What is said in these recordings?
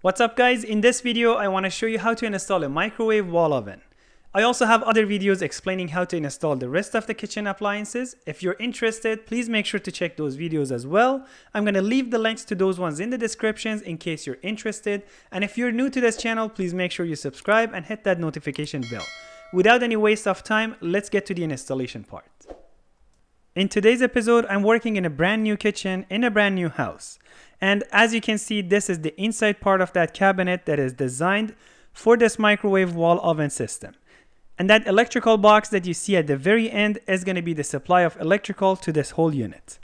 What's up guys, in this video I want to show you how to install a microwave wall oven. I also have other videos explaining how to install the rest of the kitchen appliances. If you're interested, please make sure to check those videos as well. I'm going to leave the links to those ones in the descriptions in case you're interested. And if you're new to this channel, please make sure you subscribe and hit that notification bell. Without any waste of time, let's get to the installation part. In today's episode, I'm working in a brand new kitchen in a brand new house. And as you can see, this is the inside part of that cabinet that is designed for this microwave wall oven system. And that electrical box that you see at the very end is going to be the supply of electrical to this whole unit.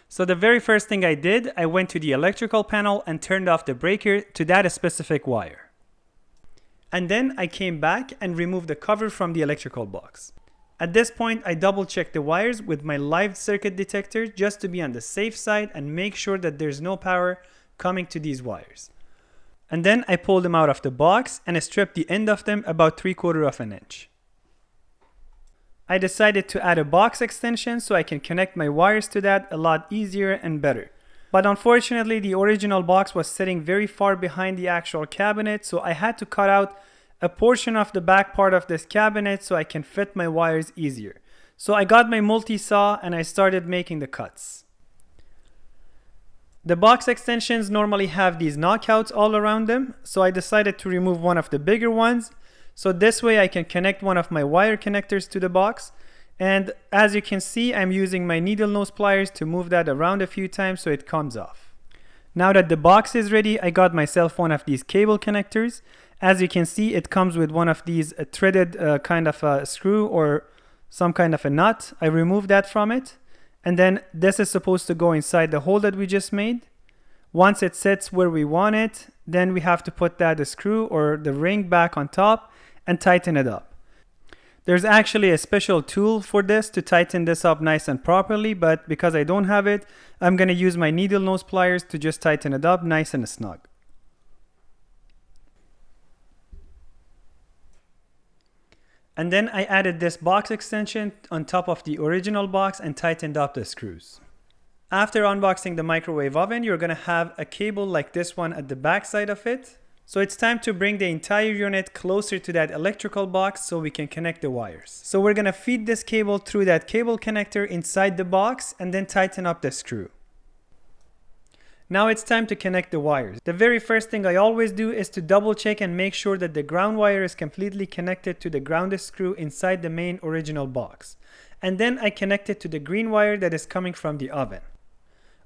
So the very first thing I did, I went to the electrical panel and turned off the breaker to that specific wire. And then I came back and removed the cover from the electrical box. At this point, I double checked the wires with my live circuit detector just to be on the safe side and make sure that there's no power coming to these wires. And then I pulled them out of the box and I stripped the end of them about 3/4 of an inch. I decided to add a box extension so I can connect my wires to that a lot easier and better. But unfortunately, the original box was sitting very far behind the actual cabinet, so I had to cut out a portion of the back part of this cabinet so I can fit my wires easier. So I got my multi-saw and I started making the cuts. The box extensions normally have these knockouts all around them, so I decided to remove one of the bigger ones. So this way I can connect one of my wire connectors to the box. And as you can see, I'm using my needle nose pliers to move that around a few times so it comes off. Now that the box is ready, I got myself one of these cable connectors. As you can see, it comes with one of these threaded kind of a screw or some kind of a nut. I removed that from it. And then this is supposed to go inside the hole that we just made. Once it sits where we want it, then we have to put that screw or the ring back on top and tighten it up. There's actually a special tool for this to tighten this up nice and properly, but because I don't have it, I'm going to use my needle nose pliers to just tighten it up nice and snug. And then I added this box extension on top of the original box and tightened up the screws. After unboxing the microwave oven, you're going to have a cable like this one at the back side of it. So it's time to bring the entire unit closer to that electrical box so we can connect the wires. So we're going to feed this cable through that cable connector inside the box and then tighten up the screw. Now it's time to connect the wires. The very first thing I always do is to double check and make sure that the ground wire is completely connected to the ground screw inside the main original box. And then I connect it to the green wire that is coming from the oven.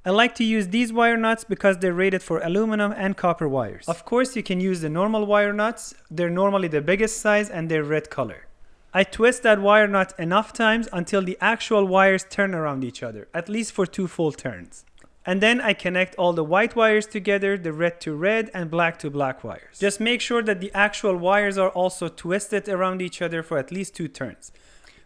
I like to use these wire nuts because they're rated for aluminum and copper wires. Of course, you can use the normal wire nuts. They're normally the biggest size and they're red color. I twist that wire nut enough times until the actual wires turn around each other, at least for 2 full turns. And then I connect all the white wires together, the red to red and black to black wires. Just make sure that the actual wires are also twisted around each other for at least 2 turns.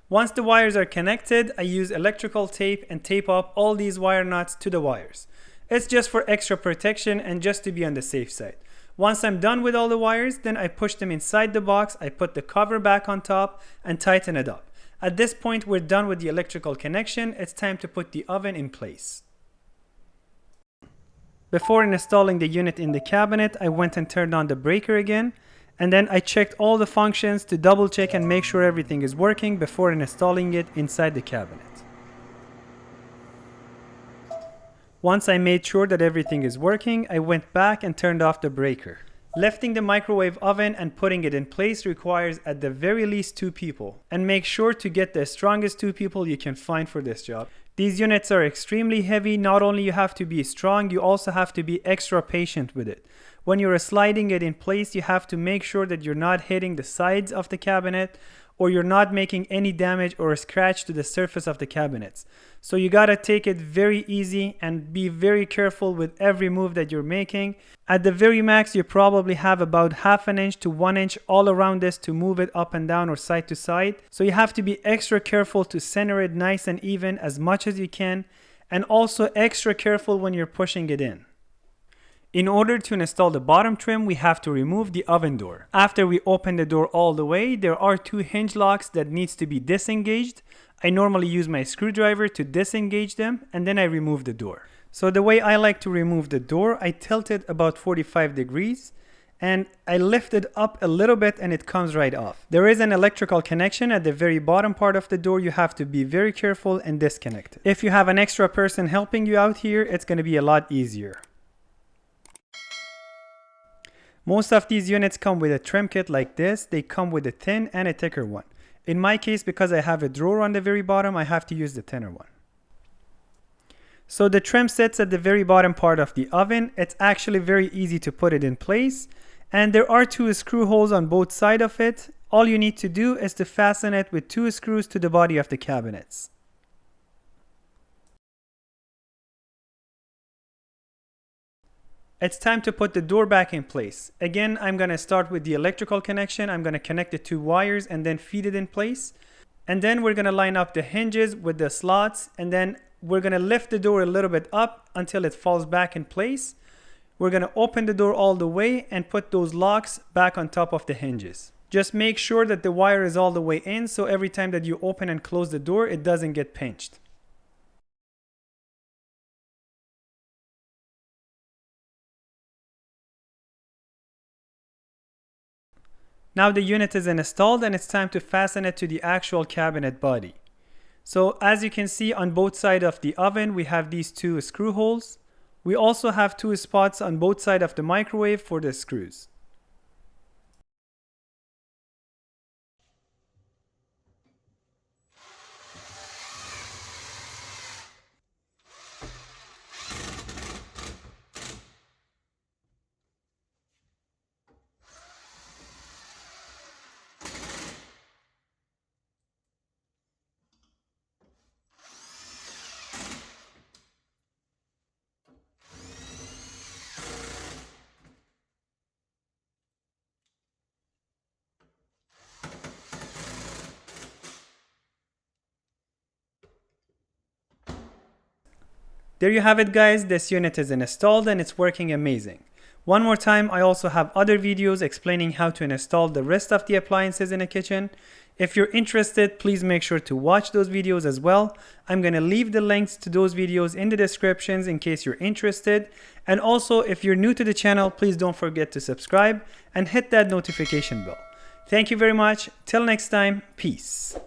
Once the wires are connected, I use electrical tape and tape up all these wire nuts to the wires. It's just for extra protection and just to be on the safe side. Once I'm done with all the wires, then I push them inside the box, I put the cover back on top and tighten it up. At this point, we're done with the electrical connection. It's time to put the oven in place. Before installing the unit in the cabinet, I went and turned on the breaker again. And then I checked all the functions to double check and make sure everything is working before installing it inside the cabinet. Once I made sure that everything is working, I went back and turned off the breaker. Lifting the microwave oven and putting it in place requires at the very least 2 people. And make sure to get the strongest 2 people you can find for this job. These units are extremely heavy. Not only you have to be strong, you also have to be extra patient with it. When you're sliding it in place, you have to make sure that you're not hitting the sides of the cabinet or you're not making any damage or scratch to the surface of the cabinets. So you gotta take it very easy and be very careful with every move that you're making. At the very max, you probably have about 1/2 inch to 1 inch all around this to move it up and down or side to side. So you have to be extra careful to center it nice and even as much as you can, and also extra careful when you're pushing it in. In order to install the bottom trim, we have to remove the oven door. After we open the door all the way, there are 2 hinge locks that needs to be disengaged. I normally use my screwdriver to disengage them and then I remove the door. So the way I like to remove the door, I tilt it about 45 degrees and I lift it up a little bit and it comes right off. There is an electrical connection at the very bottom part of the door. You have to be very careful and disconnect it. If you have an extra person helping you out here, it's going to be a lot easier. Most of these units come with a trim kit like this. They come with a thin and a thicker one. In my case, because I have a drawer on the very bottom, I have to use the thinner one. So the trim sits at the very bottom part of the oven. It's actually very easy to put it in place. And there are 2 screw holes on both sides of it. All you need to do is to fasten it with 2 screws to the body of the cabinets. It's time to put the door back in place. Again, I'm going to start with the electrical connection. I'm going to connect the 2 wires and then feed it in place. And then we're going to line up the hinges with the slots, and then we're going to lift the door a little bit up until it falls back in place. We're going to open the door all the way and put those locks back on top of the hinges. Just make sure that the wire is all the way in, so every time that you open and close the door, it doesn't get pinched. Now the unit is installed and it's time to fasten it to the actual cabinet body. So as you can see, on both sides of the oven, we have these 2 screw holes. We also have 2 spots on both sides of the microwave for the screws. There you have it, guys. This unit is installed and it's working amazing. One more time, I also have other videos explaining how to install the rest of the appliances in a kitchen. If you're interested, please make sure to watch those videos as well. I'm going to leave the links to those videos in the descriptions in case you're interested. And also, if you're new to the channel, please don't forget to subscribe and hit that notification bell. Thank you very much. Till next time, peace.